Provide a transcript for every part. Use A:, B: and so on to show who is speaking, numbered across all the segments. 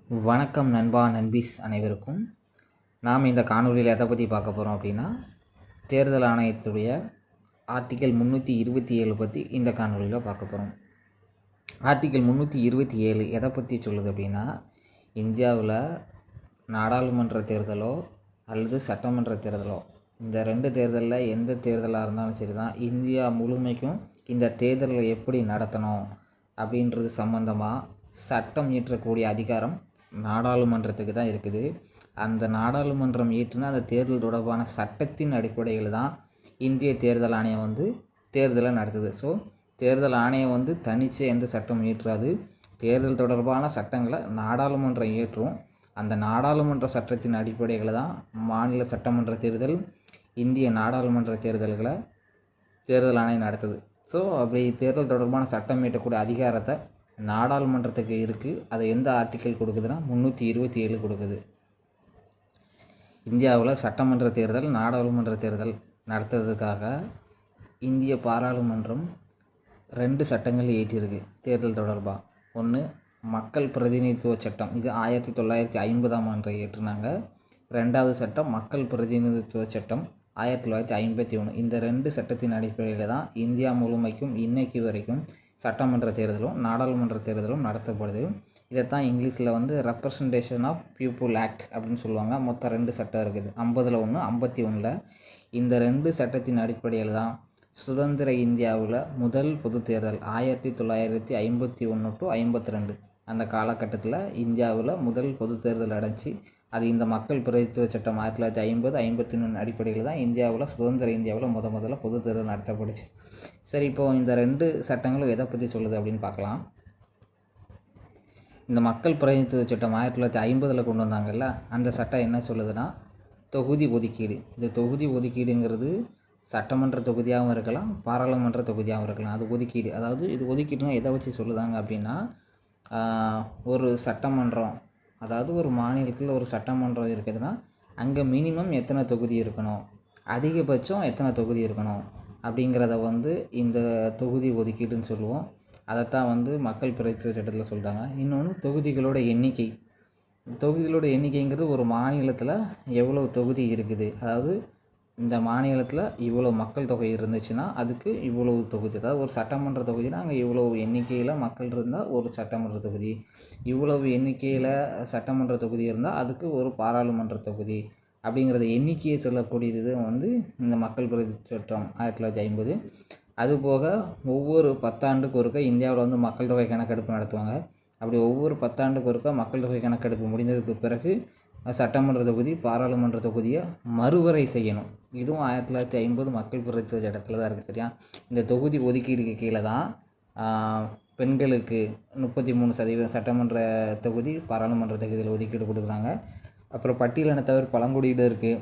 A: வணக்கம் நண்பா நண்பீஸ் அனைவருக்கும். நாம் இந்த காணொலியில் எதை பற்றி பார்க்க போகிறோம் அப்படின்னா, தேர்தல் ஆணையத்துடைய ஆர்டிக்கல் 327 பற்றி இந்த காணொலியில் பார்க்க போகிறோம். ஆர்டிக்கல் 327 எதை பற்றி சொல்லுது அப்படின்னா, இந்தியாவில் நாடாளுமன்ற தேர்தலோ அல்லது சட்டமன்ற தேர்தலோ இந்த 2 தேர்தலில் எந்த தேர்தலாக இருந்தாலும் சரி தான், இந்தியா முழுமைக்கும் இந்த தேர்தலை எப்படி நடத்தணும் அப்படின்றது சம்மந்தமாக சட்டம் இயற்றக்கூடிய அதிகாரம் நாடாளுமன்றத்துக்கு தான் இருக்குது. அந்த நாடாளுமன்றம் இயற்றினா அந்த தேர்தல் தொடர்பான சட்டத்தின் அடிப்படையில் தான் இந்திய தேர்தல் ஆணையம் தேர்தலை நடத்துது. ஸோ தேர்தல் ஆணையம் தனித்து எந்த சட்டம் இயற்றாது. தேர்தல் தொடர்பான சட்டங்களை நாடாளுமன்றம் இயற்றும். அந்த நாடாளுமன்ற சட்டத்தின் அடிப்படையில் தான் மாநில சட்டமன்ற தேர்தல், இந்திய நாடாளுமன்ற தேர்தல்களை தேர்தல் ஆணையம் நடத்துது. ஸோ அப்படி தேர்தல் தொடர்பான சட்டம் இயற்றக்கூடிய அதிகாரத்தை நாடாளுமன்றத்துக்கு இருக்குது. அதை எந்த ஆர்டிக்கல் கொடுக்குதுன்னா 327 கொடுக்குது. இந்தியாவில் சட்டமன்ற தேர்தல், நாடாளுமன்ற தேர்தல் நடத்துறதுக்காக இந்திய பாராளுமன்றம் 2 சட்டங்கள் இயற்றியிருக்கு தேர்தல் தொடர்பாக. ஒன்று மக்கள் பிரதிநிதித்துவ சட்டம், இது 1950ஆம் ஆண்டு இயற்றினாங்க. 2வது சட்டம் மக்கள் பிரதிநிதித்துவ சட்டம் 1951. இந்த 2 சட்டத்தின் அடிப்படையில் தான் இந்தியா முழுமைக்கும் இன்னைக்கு வரைக்கும் சட்டமன்ற தேர்தலும் நாடாளுமன்ற தேர்தலும் நடத்தப்படுது. இதைத்தான் இங்கிலீஷில் ரெப்ரசன்டேஷன் ஆஃப் பீப்புள் ஆக்ட் அப்படின்னு சொல்லுவாங்க. மொத்தம் 2 சட்டம் இருக்குது, 50ல் 1, 51ல். இந்த 2 சட்டத்தின் அடிப்படையில் தான் சுதந்திர இந்தியாவில் முதல் பொது தேர்தல் 1951 to 52 அந்த காலகட்டத்தில் இந்தியாவில் முதல் பொது தேர்தல் அடைஞ்சி. அது இந்த மக்கள் பிரதிநிதித்துவ சட்டம் 1950, 51 அடிப்படையில் தான் இந்தியாவில் சுதந்திர இந்தியாவில் முதல்ல பொது தேர்தல் நடத்தப்படுச்சு. சரி, இப்போது இந்த 2 சட்டங்களும் எதை பற்றி சொல்லுது அப்படின்னு பார்க்கலாம். இந்த மக்கள் பிரதிநிதித்துவ சட்டம் 1950 கொண்டு வந்தாங்கல்ல, அந்த சட்டம் என்ன சொல்லுதுன்னா, தொகுதி ஒதுக்கீடு. இந்த தொகுதி ஒதுக்கீடுங்கிறது சட்டமன்ற தொகுதியாகவும் இருக்கலாம், பாராளுமன்ற தொகுதியாகவும் இருக்கலாம். அது ஒதுக்கீடு. அதாவது இது ஒதுக்கீடுனா எதை வச்சு சொல்லுதாங்க அப்படின்னா, ஒரு சட்டமன்றம், அதாவது ஒரு மாநிலத்தில் ஒரு சட்டமன்றம் இருக்குதுன்னா அங்கே மினிமம் எத்தனை தொகுதி இருக்கணும், அதிகபட்சம் எத்தனை தொகுதி இருக்கணும் அப்படிங்கிறத இந்த தொகுதி ஒதுக்கீடுன்னு சொல்லுவோம். அதைத்தான் மக்கள் பிரதிநிதித்துவ சட்டத்தில் சொல்கிறாங்க. இன்னொன்று தொகுதிகளோட எண்ணிக்கை. தொகுதிகளோட எண்ணிக்கைங்கிறது ஒரு மாநிலத்தில் எவ்வளோ தொகுதி இருக்குது, அதாவது இந்த மாநிலத்தில் இவ்வளோ மக்கள் தொகை இருந்துச்சுன்னா அதுக்கு இவ்வளவு தொகுதி. அதாவது ஒரு சட்டமன்ற தொகுதினா அங்கே இவ்வளவு எண்ணிக்கையில் மக்கள் இருந்தால் ஒரு சட்டமன்ற தொகுதி, இவ்வளவு எண்ணிக்கையில் சட்டமன்ற தொகுதி இருந்தால் அதுக்கு ஒரு பாராளுமன்ற தொகுதி அப்படிங்கிறத எண்ணிக்கையை சொல்லக்கூடியது இந்த மக்கள் பிரதிநிதித்துவ சட்டம் 1950. அதுபோக ஒவ்வொரு 10 ஆண்டுக்கு ஒருக்க இந்தியாவில் மக்கள் தொகை கணக்கெடுப்பு நடத்துவாங்க. அப்படி ஒவ்வொரு 10 ஆண்டுக்கு ஒருக்க மக்கள் தொகை கணக்கெடுப்பு முடிந்ததுக்கு பிறகு சட்டமன்ற தொகுதி, பாராளுமன்ற தொகுதியை மறுவரை செய்யணும். இதுவும் 1950 மக்கள் பிரதிநிதித்துவ சட்டத்தில் தான் இருக்குது. சரியா? இந்த தொகுதி ஒதுக்கீடுக்கு கீழே தான் பெண்களுக்கு 33% சட்டமன்ற தொகுதி, பாராளுமன்ற தொகுதியில் ஒதுக்கீடு கொடுக்குறாங்க. அப்புறம் பட்டியலினத்தவர் பழங்குடியினருக்கு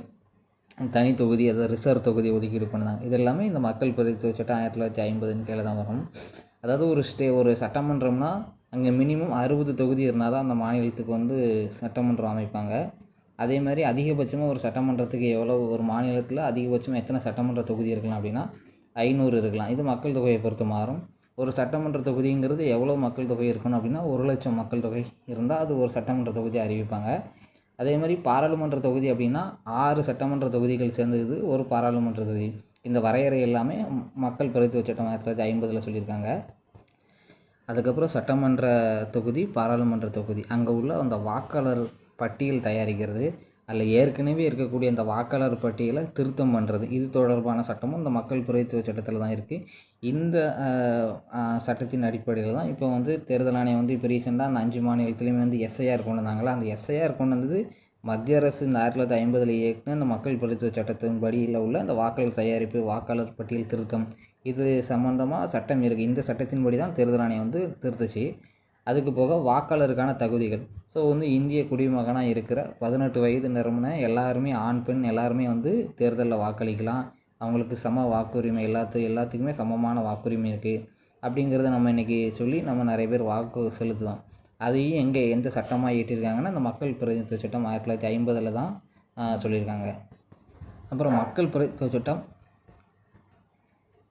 A: தனி தொகுதி, அதாவது ரிசர்வ் தொகுதி ஒதுக்கீடு பண்ணுறாங்க. இது எல்லாமே இந்த மக்கள் பிரதிநிதித்துவ சட்டம் 1950 கீழே தான் வரும். அதாவது ஒரு சட்டமன்றம்னா அங்கே மினிமம் 60 தொகுதி இருந்தால் தான் அந்த மாநிலத்துக்கு சட்டமன்றம் அமைப்பாங்க. அதே மாதிரி அதிகபட்சமாக ஒரு சட்டமன்றத்துக்கு ஒரு மாநிலத்தில் அதிகபட்சமாக எத்தனை சட்டமன்ற தொகுதி இருக்கலாம் அப்படின்னா 500 இருக்கலாம். இது மக்கள் தொகையை பொறுத்து மாறும். ஒரு சட்டமன்ற தொகுதிங்கிறது எவ்வளோ மக்கள் தொகை இருக்கணும் அப்படின்னா 1,00,000 மக்கள் தொகை இருந்தால் அது ஒரு சட்டமன்ற தொகுதி அறிவிப்பாங்க. அதே மாதிரி பாராளுமன்ற தொகுதி அப்படின்னா 6 சட்டமன்ற தொகுதிகள் சேர்ந்தது ஒரு பாராளுமன்ற தொகுதி. இந்த வரையறை எல்லாமே மக்கள் பிரதிநிதித்துவ சட்டம் 1950 சொல்லியிருக்காங்க. அதுக்கப்புறம் சட்டமன்ற தொகுதி, பாராளுமன்ற தொகுதி, அங்கே உள்ள அந்த வாக்காளர் பட்டியல் தயாரிக்கிறது, அதில் ஏற்கனவே இருக்கக்கூடிய அந்த வாக்காளர் பட்டியலை திருத்தம் பண்ணுறது, இது தொடர்பான சட்டமும் இந்த மக்கள் பிரதிநிதித்துவ சட்டத்தில் தான் இருக்குது. இந்த சட்டத்தின் அடிப்படையில் தான் இப்போ தேர்தல் ஆணையம் இப்போ ரீசெண்டாக அந்த 5 மாநிலத்துலேயுமே எஸ்ஐஆர் கொண்டு வந்தாங்களா, அந்த எஸ்ஐஆர் கொண்டு வந்தது மத்திய அரசு இந்த 1950 இயக்குன இந்த மக்கள் பிரதிநிதித்துவ சட்டத்தின் படியில் உள்ள அந்த வாக்காளர் தயாரிப்பு, வாக்காளர் பட்டியல் திருத்தம், இது சம்மந்தமாக சட்டம் இருக்குது. இந்த சட்டத்தின்படி தான் தேர்தல் ஆணையம் திருத்துச்சு. அதுக்கு போக வாக்காளருக்கான தகுதிகள். ஸோ இந்திய குடிமகனாக இருக்கிற 18 வயது நிரம்பின எல்லாருமே, ஆண் பெண் எல்லாருமே தேர்தலில் வாக்களிக்கலாம். அவங்களுக்கு சம வாக்குரிமை, எல்லாத்துக்குமே சமமான வாக்குரிமை இருக்குது அப்படிங்கிறத நம்ம இன்றைக்கி சொல்லி நம்ம நிறைய பேர் வாக்கு செலுத்துவோம். அதையும் எந்த சட்டமாக இயற்றியிருக்காங்கன்னா இந்த மக்கள் பிரதிநிதித்துவ சட்டம் 1950 தான் சொல்லியிருக்காங்க. அப்புறம் மக்கள் பிரதிநிதித்துவ சட்டம்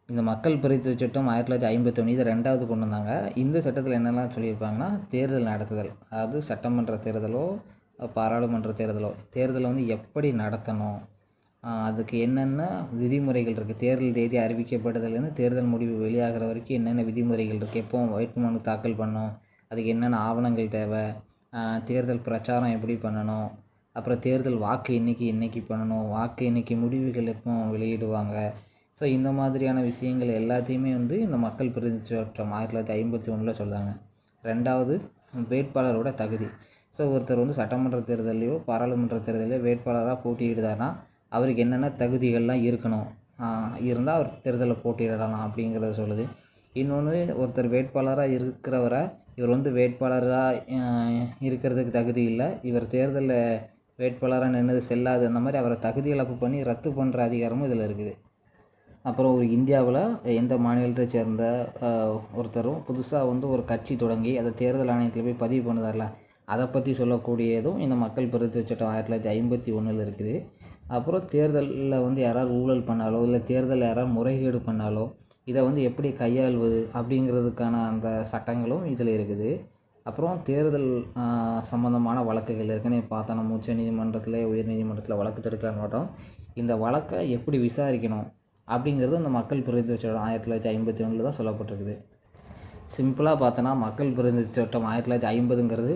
A: இந்த மக்கள் பிரதிநிதி சட்டம் 1951 இது 2வது கொண்டு வந்தாங்க. இந்த சட்டத்தில் என்னெல்லாம் சொல்லியிருப்பாங்கன்னா, தேர்தல் நடத்துதல். அதாவது சட்டமன்ற தேர்தலோ, பாராளுமன்ற தேர்தலோ, தேர்தலை வந்து எப்படி நடத்தணும், அதுக்கு என்னென்ன விதிமுறைகள் இருக்குது, தேர்தல் தேதி அறிவிக்கப்படுதலேருந்து தேர்தல் முடிவு வெளியாகிற வரைக்கும் என்னென்ன விதிமுறைகள் இருக்குது, எப்போ வேட்புமனு தாக்கல் பண்ணணும், அதுக்கு என்னென்ன ஆவணங்கள் தேவை, தேர்தல் பிரச்சாரம் எப்படி பண்ணணும், அப்புறம் தேர்தல் வாக்கு எண்ணிக்கை பண்ணணும், வாக்கு எண்ணிக்கை முடிவுகள் எப்போ வெளியிடுவாங்க. ஸோ இந்த மாதிரியான விஷயங்கள் எல்லாத்தையுமே வந்து இந்த மக்கள் பிரதிநிதி சட்டம் 1951 சொல்கிறாங்க. 2வது வேட்பாளரோட தகுதி. ஸோ ஒருத்தர் வந்து சட்டமன்ற தேர்தலையோ பாராளுமன்ற தேர்தலையோ வேட்பாளராக போட்டியிடுதாருன்னா அவருக்கு என்னென்ன தகுதிகள்லாம் இருக்கணும், இருந்தால் அவர் தேர்தலில் போட்டியிடலாம் அப்படிங்கிறத சொல்லுது. இன்னொன்று, ஒருத்தர் வேட்பாளராக இருக்கிறவரை இவர் வந்து வேட்பாளராக இருக்கிறதுக்கு தகுதி இல்லை, இவர் தேர்தலில் வேட்பாளராக நின்னது செல்லாது, அந்த மாதிரி அவரை தகுதி இழப்பு பண்ணி ரத்து பண்ணுற அதிகாரமும் இதில் இருக்குது. அப்புறம் ஒரு இந்தியாவில் எந்த மாநிலத்தை சேர்ந்த ஒருத்தரும் புதுசாக வந்து ஒரு கட்சி தொடங்கி அதை தேர்தல் ஆணையத்தில் போய் பதிவு பண்ணுதார்ல, அதை பற்றி சொல்லக்கூடியதும் இந்த மக்கள் பிரதிநிதி சட்டம் 1951 இருக்குது. அப்புறம் தேர்தலில் வந்து யாராவது ஊழல் பண்ணாலோ இல்லை தேர்தலில் யாராவது முறைகேடு பண்ணாலோ இதை வந்து எப்படி கையாள்வது அப்படிங்கிறதுக்கான அந்த சட்டங்களும் இதில் இருக்குது. அப்புறம் தேர்தல் சம்மந்தமான வழக்குகள் ஏற்கனவே பார்த்தா நம்ம உச்ச நீதிமன்றத்தில் உயர்நீதிமன்றத்தில் வழக்கு தொடுக்கலான்னு பார்த்தோம். இந்த வழக்கை எப்படி விசாரிக்கணும் அப்படிங்கிறது இந்த மக்கள் பிரதிநிதி சட்டம் 1951 தான் சொல்லப்பட்டிருக்குது. சிம்பிளாக பார்த்தோன்னா மக்கள் பிரதிநிதி சட்டம் 1950ங்கிறது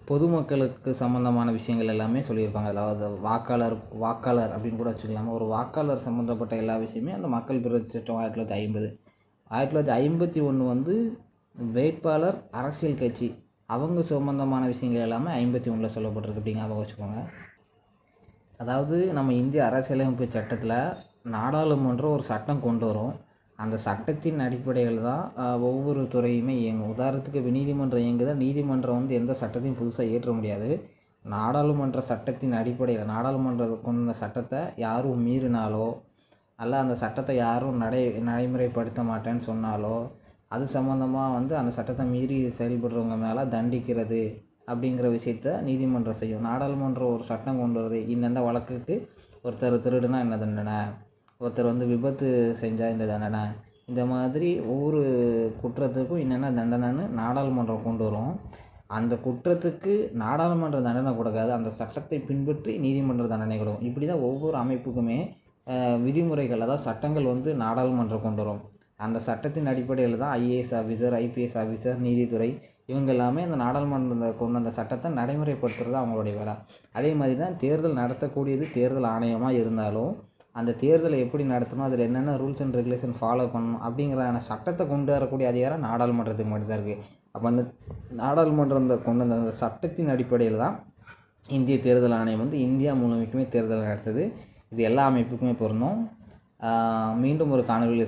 A: பொதுமக்களுக்கு சம்மந்தமான விஷயங்கள் எல்லாமே சொல்லியிருப்பாங்க. அதாவது வாக்காளர் அப்படின்னு கூட வச்சுக்கலாமா. ஒரு வாக்காளர் சம்மந்தப்பட்ட எல்லா விஷயமே அந்த மக்கள் பிரதிநிதி சட்டம் 1950. 1951 வந்து வேட்பாளர், அரசியல் கட்சி அவங்க சம்மந்தமான விஷயங்கள் எல்லாமே 51 சொல்லப்பட்டிருக்கு அப்படி ஞாபகம் வச்சுக்கோங்க. அதாவது நம்ம இந்திய அரசியலமைப்பு சட்டத்தில் நாடாளுமன்றம் ஒரு சட்டம் கொண்டு வரும். அந்த சட்டத்தின் அடிப்படையில் தான் ஒவ்வொரு துறையுமே இயங்கும். உதாரணத்துக்கு இப்போ நீதிமன்றம் இயங்குதா, நீதிமன்றம் வந்து எந்த சட்டத்தையும் புதுசாக ஏற்ற முடியாது. நாடாளுமன்ற சட்டத்தின் அடிப்படையில் நாடாளுமன்றம் கொண்ட சட்டத்தை யாரும் மீறினாலோ அல்ல அந்த சட்டத்தை யாரும் நடைமுறைப்படுத்த மாட்டேன்னு சொன்னாலோ அது சம்மந்தமாக வந்து அந்த சட்டத்தை மீறி செயல்படுறவங்க மேலே தண்டிக்கிறது அப்படிங்கிற விஷயத்த நீதிமன்றம் செய்யும். நாடாளுமன்றம் ஒரு சட்டம் கொண்டு வருது, இந்தந்த வழக்குக்கு ஒருத்தர் திருடுனா என்ன தண்டனை, ஒருத்தர் வந்து விபத்து செஞ்சால் இந்த தண்டனை, இந்த மாதிரி ஒவ்வொரு குற்றத்துக்கும் என்னென்ன தண்டனைன்னு நாடாளுமன்றம் கொண்டு வரும். அந்த குற்றத்துக்கு நாடாளுமன்ற தண்டனை கொடுக்காது, அந்த சட்டத்தை பின்பற்றி நீதிமன்ற தண்டனை கொடுக்கும். இப்படி தான் ஒவ்வொரு அமைப்புக்குமே விதிமுறைகள், அதாவது சட்டங்கள் வந்து நாடாளுமன்றம் கொண்டு வரும். அந்த சட்டத்தின் அடிப்படையில் தான் ஐஏஎஸ் ஆஃபீஸர், ஐபிஎஸ் ஆஃபீஸர், நீதித்துறை இவங்க எல்லாமே அந்த நாடாளுமன்றத்தில் கொண்டு வந்த சட்டத்தை நடைமுறைப்படுத்துறது அவங்களுடைய வேலை. அதே மாதிரி தான் தேர்தல் நடத்தக்கூடியது தேர்தல் ஆணையமாக இருந்தாலும் அந்த தேர்தலை எப்படி நடத்தணும், அதில் என்னென்ன ரூல்ஸ் அண்ட் ரெகுலேஷன் ஃபாலோ பண்ணணும் அப்படிங்கிறதான சட்டத்தை கொண்டு வரக்கூடிய அதிகாரம் நாடாளுமன்றத்துக்கு மட்டும்தான் இருக்குது. அப்போ அந்த நாடாளுமன்றம் கொண்டு வந்த அந்த சட்டத்தின் அடிப்படையில் தான் இந்திய தேர்தல் ஆணையம் வந்து இந்தியா முழுமைக்குமே தேர்தல் நடத்துது. இது எல்லா அமைப்புக்குமே பொருந்தும். மீண்டும் ஒரு காணொலியில்